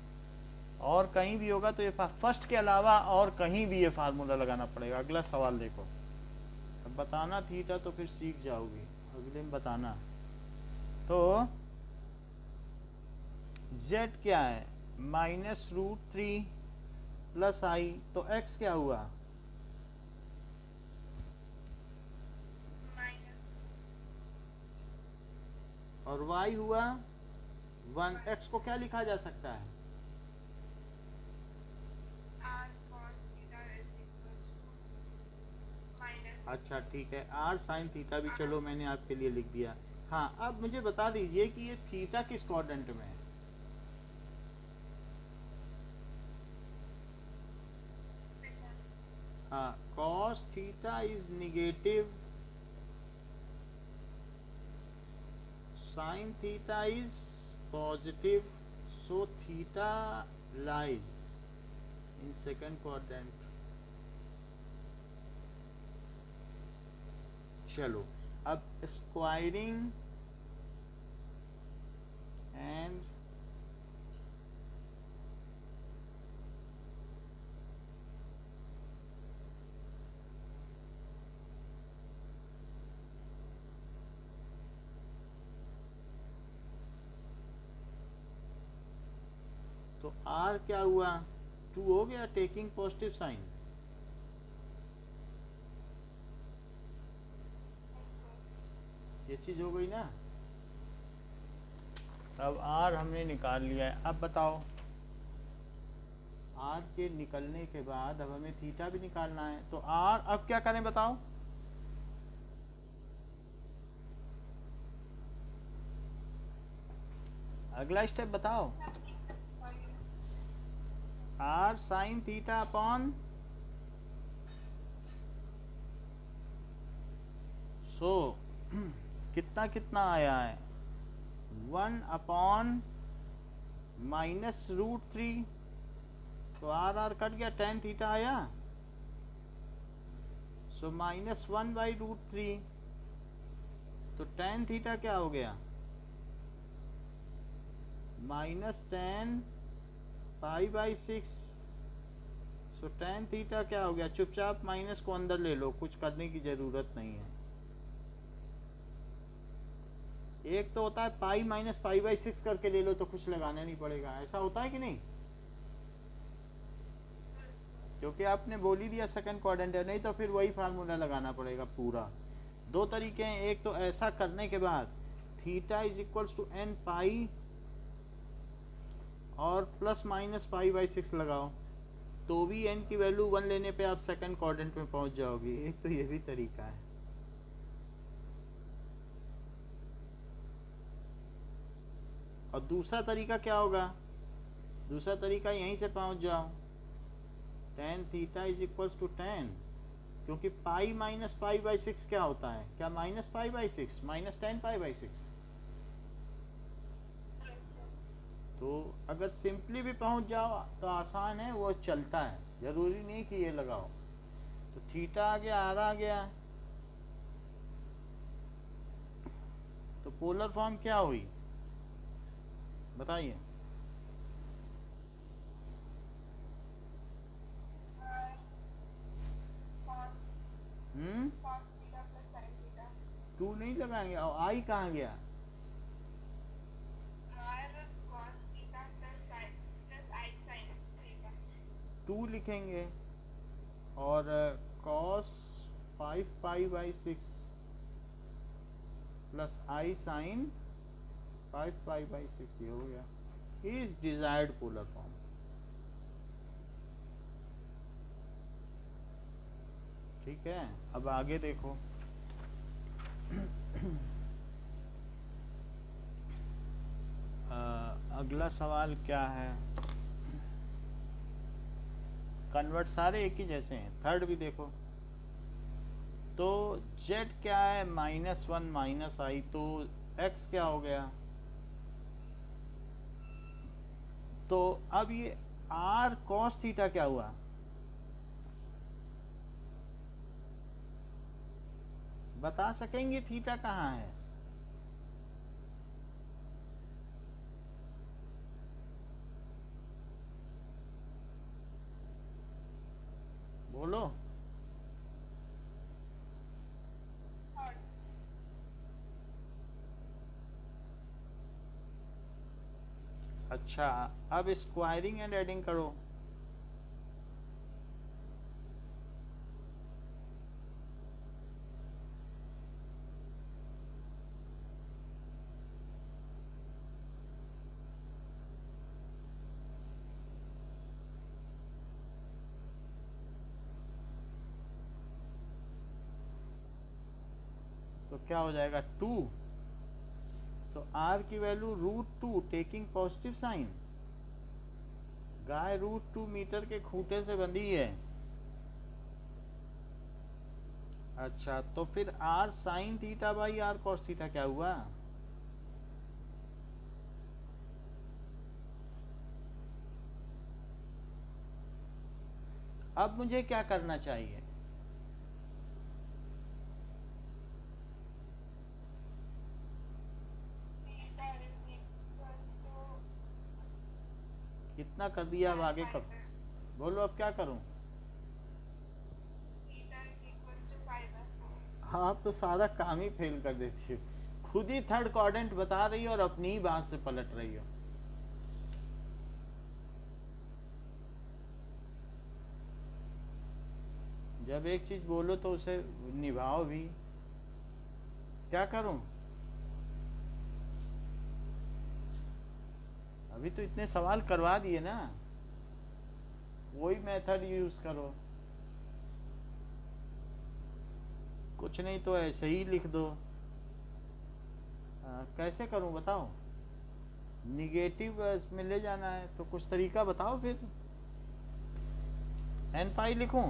और कहीं भी होगा तो ये फर्स्ट के अलावा और कहीं भी ये फार्मूला लगाना पड़ेगा। अगला सवाल देखो, अब बताना थीटा तो फिर सीख जाओगी, अगले में बताना। तो z क्या है, -√3 प्लस आई, तो x क्या हुआ, और y हुआ 1। x को क्या लिखा जा सकता है, अच्छा ठीक है, r sin थीटा भी चलो मैंने आपके लिए लिख दिया। हाँ, अब मुझे बता दीजिए कि ये थीटा किस क्वाड्रेंट में है। हाँ, cos theta is negative, sin theta is positive, so theta lies in second quadrant। चलो अब स्क्वायरिंग एंड तो r क्या हुआ, 2 हो गया, टेकिंग पॉजिटिव साइन। ये चीज हो गई ना। अब r हमने निकाल लिया है। अब बताओ, r के निकलने के बाद अब हमें थीटा भी निकालना है, तो r अब क्या करें बताओ, अगला स्टेप बताओ। r साइन थीटा अपॉन, सो कितना कितना आया है, 1 अपॉन -√3, तो r कट गया, tan थीटा आया, सो -1/√3, तो tan थीटा क्या हो गया, -tan π/6, सो tan थीटा क्या हो गया, चुपचाप माइनस को अंदर ले लो, कुछ करने की जरूरत नहीं है। एक तो होता है पाई माइनस π/6 करके ले लो, तो कुछ लगाना नहीं पड़ेगा, ऐसा होता है कि नहीं, क्योंकि आपने बोल ही दिया सेकंड क्वाड्रेंट है, नहीं तो फिर वही फार्मूला लगाना पड़ेगा पूरा। दो तरीके हैं, एक तो ऐसा करने के बाद theta is equals to n pi और प्लस माइनस π/6 लगाओ, तो भी n की वैल्यू 1 लेने पे आप सेकंड क्वाड्रेंट में पहुंच जाओगे। एक तो ये भी तरीका है। और दूसरा तरीका क्या होगा, दूसरा तरीका यहीं से पहुंच जाओ, tan theta is equals to tan, क्योंकि पाई माइनस π/6 क्या होता है, क्या माइनस π/6 माइनस tan π/6, तो अगर सिंपली भी पहुंच जाओ तो आसान है, वो चलता है, जरूरी नहीं कि ये लगाओ। तो थीटा आ गया, आर आ गया, तो पोलर फॉर्म क्या हुई बताइए। हम्म, 2 नहीं लगाएंगे, और आई कहाँ गया, टू लिखेंगे, और cos 5π/6 प्लस आई साइन 5π/6, ये हो गया इज डिजायर्ड पोलर फॉर्म। ठीक है, अब आगे देखो। अगला सवाल क्या है, कन्वर्ट सारे एक ही जैसे हैं, थर्ड भी देखो। तो z क्या है, -1 माइनस आई, तो x क्या हो गया, तो अब ये r cos थीटा क्या हुआ, बता सकेंगे थीटा कहाँ है, बोलो। अच्छा, अब स्क्वायरिंग एंड एडिंग करो। तो क्या हो जाएगा 2, तो r की वैल्यू √2 टेकिंग पॉजिटिव साइन। गाय √2 मीटर के खूंटे से बंधी है। अच्छा, तो फिर r sign theta by r cos theta क्या हुआ? अब मुझे क्या करना चाहिए? कितना कर दिया, अब आगे कब? बोलो अब क्या करूं? आप तो सारा काम ही फेल कर देती हो। खुद ही थर्ड क्वाड्रेंट बता रही हो और अपनी ही बात से पलट रही हो। जब एक चीज बोलो तो उसे निभाओ भी। क्या करूं? अभी तो इतने सवाल करवा दिए ना, वही मेथड यूज करो। कुछ नहीं तो ऐसे ही लिख दो। कैसे करूं बताओ? निगेटिव में ले जाना है तो कुछ तरीका बताओ फिर। एन पाई लिखूं?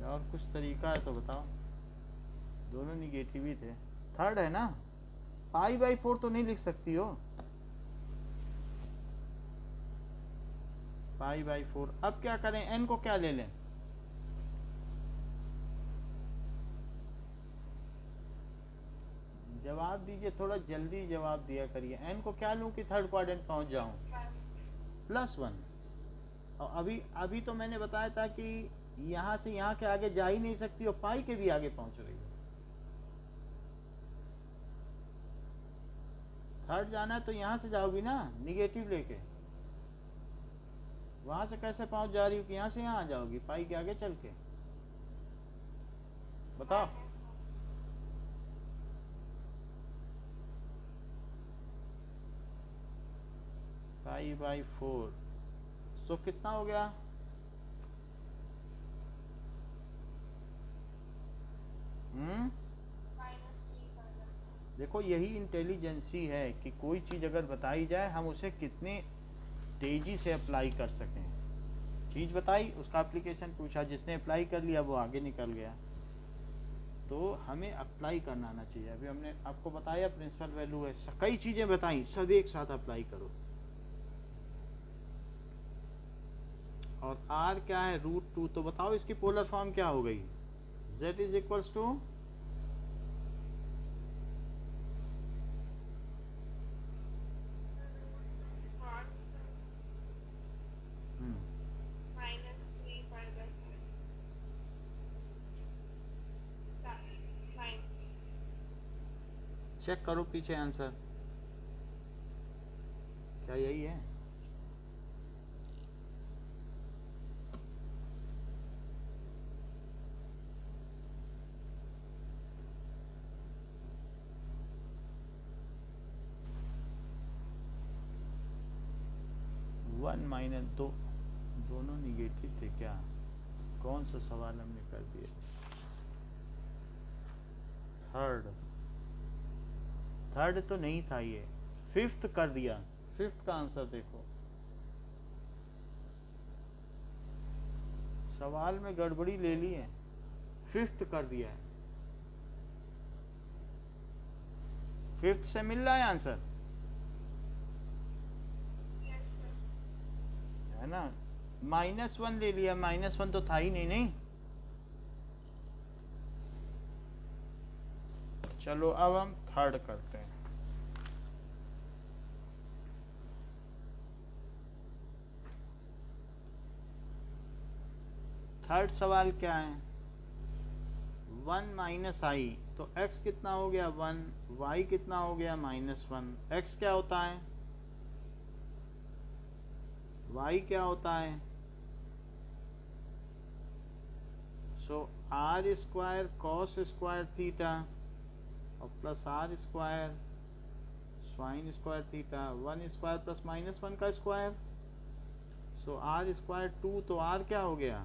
और कुछ तरीका है तो बताओ। दोनों निगेटिव ही थे। थर्ड है ना, π/4 तो नहीं लिख सकती हो। π/4। अब क्या करें, n को क्या ले लें? जवाब दीजिए, थोड़ा जल्दी जवाब दिया करिए। n को क्या लूं कि थर्ड क्वाड्रेंट पहुंच जाऊं? +1। और अभी अभी तो मैंने बताया था कि यहां से यहां के आगे जा ही नहीं सकती और पाई के भी आगे पहुंच रही है। थर्ड जाना है तो यहां से जाओगी ना, निगेटिव लेके। वहां से कैसे पहुंच जा रही हूँ कि यहां से यहां आ जाओगी पाई के आगे चल के? बताओ। π/4 सो कितना हो गया? देखो यही इंटेलिजेंसी है कि कोई चीज़ अगर बताई जाए हम उसे कितने तेजी से अप्लाई कर सकें। चीज़ बताई, उसका एप्लीकेशन पूछा, जिसने अप्लाई कर लिया वो आगे निकल गया। तो हमें अप्लाई करना आना चाहिए। अभी हमने आपको बताया प्रिंसिपल वैल्यू है, कई चीज़ें बताई, सब एक साथ अप्लाई करो। और r क्या है? √2। तो बताओ इसकी पोलर फॉर्म क्या हो गई? z is equals to check करो पीछे आंसर, क्या यही है? वन माइनस दो, दोनों निगेटिव थे क्या? कौन सा सवाल हमने कर दिया? थर्ड तो नहीं था ये, फिफ्थ कर दिया। फिफ्थ का आंसर देखो, सवाल में गड़बड़ी ले ली है, फिफ्थ कर दिया है। फिफ्थ से मिल रहा है आंसर, है ना? -1 ले लिया, -1 तो था ही नहीं। नहीं, चलो अब हम थर्ड करते हैं। थर्ड सवाल क्या है? 1 माइनस आई, तो x कितना हो गया 1, y कितना हो गया -1। x क्या होता है, y क्या होता है, so R square cos square theta और plus are square sine square theta, 1 square plus -1 का स्क्वायर, सो आर स्क्वायर 2, तो आर क्या हो गया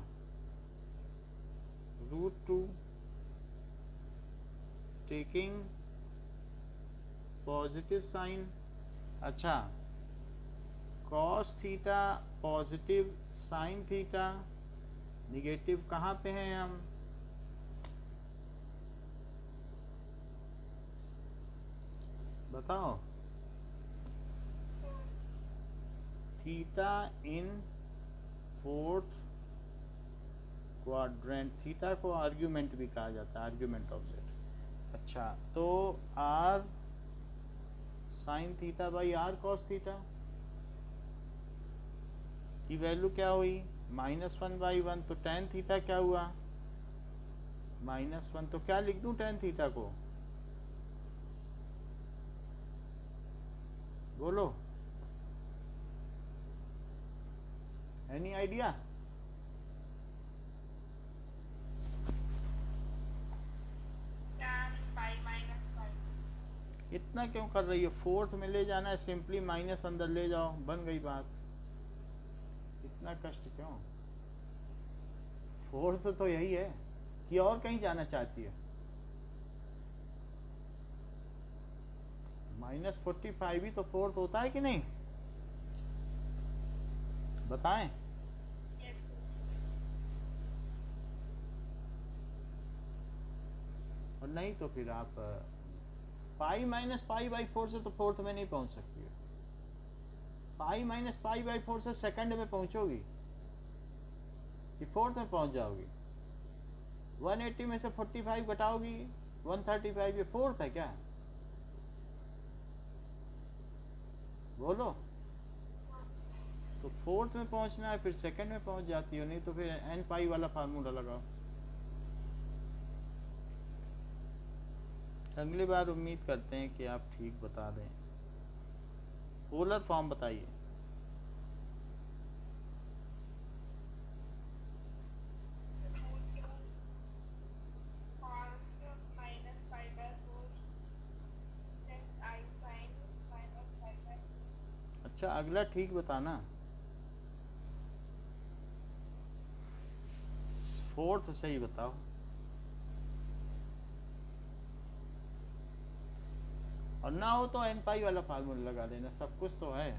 √2, टेकिंग पॉजिटिव साइन। अच्छा, cos theta positive, sine theta negative, कहाँ पे हैं हम, बताओ, theta in fourth quadrant, theta को आर्ग्यूमेंट भी कहा जाता है, आर्ग्यूमेंट ऑफ जेड। अच्छा, तो r sine theta by r cos theta की वैल्यू क्या हुई -1/1, तो टेन थीटा क्या हुआ -1, तो क्या लिख दूं टेन थीटा को, बोलो, एनी आइडिया। इतना क्यों कर रही हो, फोर्थ में ले जाना है, सिंपली माइनस अंदर ले जाओ, बन गई बात, इतना कष्ट क्यों, फोर्थ तो यही है कि और कहीं जाना चाहती है। -45 ही तो फोर्थ होता है कि नहीं, बताएं। और नहीं तो फिर आप पाई माइनस पाई बाई 4 से तो फोर्थ में नहीं पहुंच सकती है, पाई माइनस पाई बाई 4 से सेकंड में पहुंचोगी कि फोर्थ में पहुंच जाओगी, 180 में से 45 घटाओगी 135, ये फोर्थ है क्या, बोलो। तो फोर्थ में पहुंचना है, फिर सेकंड में पहुंच जाती हो, नहीं तो फिर एन पाई वाला फार्मूला लगाओ। अगली बार उम्मीद करते हैं कि आप ठीक बता दें। पोलर फॉर्म बताइए। अच्छा, अगला ठीक बताना, फोर्थ सही बताओ। और ना हो तो एन पाई वाला फार्मूला लगा देना, सब कुछ तो है।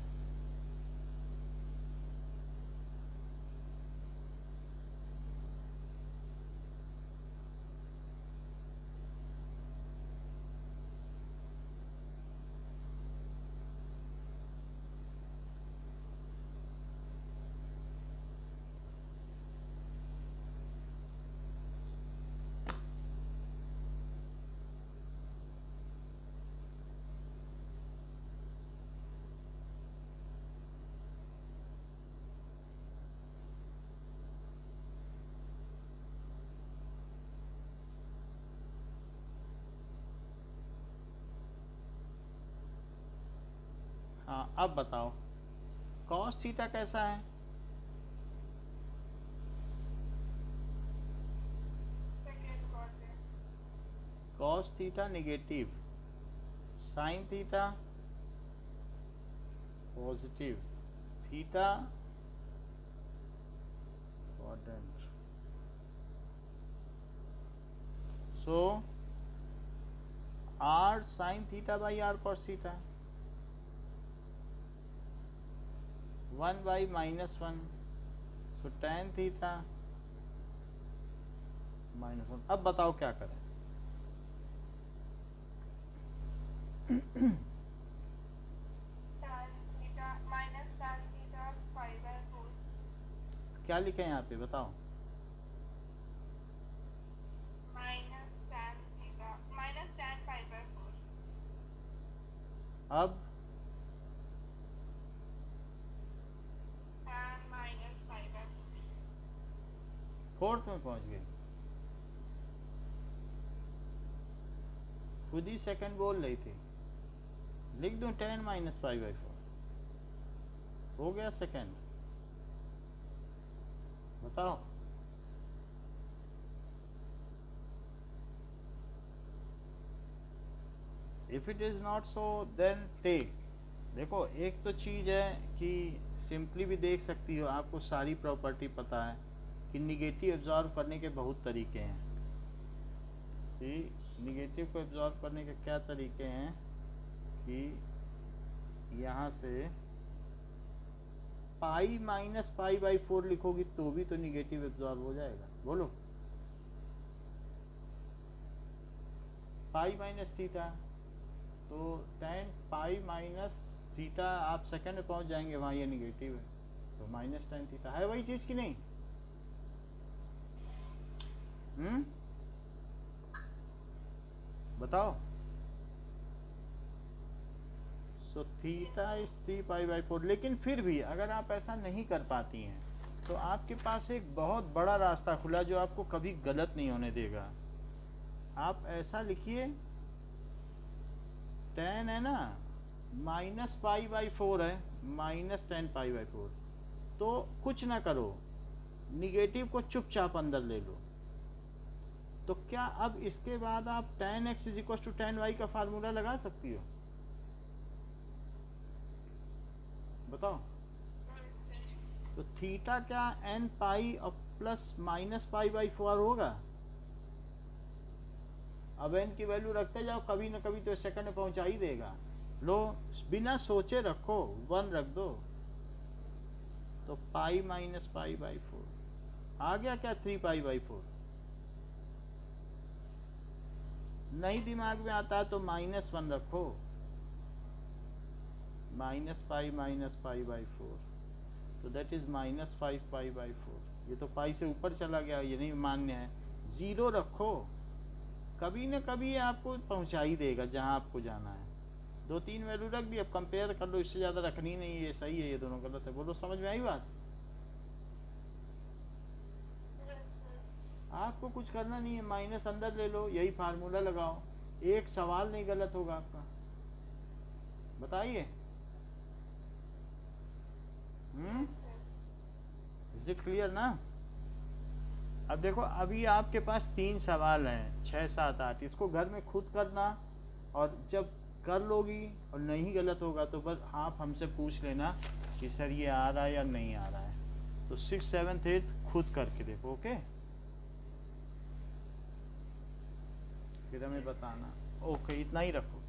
हाँ, अब बताओ कॉस थीटा कैसा है, cos theta negative, sine theta positive, theta quadrant, so r sine theta by r cos theta, 1 by -1, so tan theta -1। अब बताओ क्या करें, क्या लिखे यहाँ पे बताओ, अब फोर्थ में पहुंच गई। खुद ही सेकंड बोल रही थी। लिख दूं 10 माइनस पाई बाई 4, हो गया सेकंड। बताओ। If it is not so then take. देखो एक तो चीज है कि सिंपली भी देख सकती हो, आपको सारी प्रॉपर्टी पता है कि निगेटिव एब्जॉर्व करने के बहुत तरीके हैं। कि निगेटिव को एब्जॉर्व करने के क्या तरीके हैं कि यहाँ से पाई माइनस पाई बाई 4 लिखोगी तो भी तो निगेटिव एब्जॉर्व हो जाएगा। बोलो। पाई माइनस थीटा, तो tan पाई माइनस थीटा आप सेकंड में पहुंच जाएंगे, वहां ये निगेटिव है तो माइनस tan थीटा है वही चीज की नहीं। बताओ। So theta is 3 pi by 4। लेकिन फिर भी अगर आप ऐसा नहीं कर पाती हैं तो आपके पास एक बहुत बड़ा रास्ता खुला जो आपको कभी गलत नहीं होने देगा। आप ऐसा लिखिए, tan है ना माइनस पाई बाई 4 है, माइनस tan पाई बाई 4। तो कुछ ना करो, निगेटिव को चुपचाप अंदर ले लो। तो क्या अब इसके बाद आप tan x is equal to tan y का फार्मूला लगा सकती हो? बताओ। तो थीटा क्या n पाई और प्लस माइनस पाई बाई 4 होगा। अब n की वैल्यू रखते जाओ, कभी ना कभी तो सेकंड में पहुंचा ही देगा। लो बिना सोचे रखो, 1 रख दो तो पाई माइनस पाई बाई 4 आ गया क्या 3 पाई बाई 4। नहीं दिमाग में आता तो -1 रखो, माइनस पाई बाई 4 तो दैट इज -5 पाई बाई 4। ये तो पाई से ऊपर चला गया, ये नहीं मान्य है। 0 रखो, कभी न कभी आपको पहुंचा ही देगा जहां आपको जाना है। 2-3 वैल्यू रख दी, अब कंपेयर कर लो, इससे ज़्यादा रखनी नहीं, ये सही है ये दोनों गलत है। बोलो समझ में आई बात। आपको कुछ करना नहीं है, माइनस अंदर ले लो, यही फार्मूला लगाओ, एक सवाल नहीं गलत होगा आपका। बताइए। इज इट क्लियर ना। अब देखो अभी आपके पास 3 सवाल हैं, 6, 7, 8। इसको घर में खुद करना, और जब कर लोगी और नहीं गलत होगा तो बस आप हमसे पूछ लेना कि सर ये आ रहा है या नहीं आ रहा है। तो 6, 7, 8 खुद करके देखो, ओके। फिर हमें बताना। ओके, इतना ही रखो।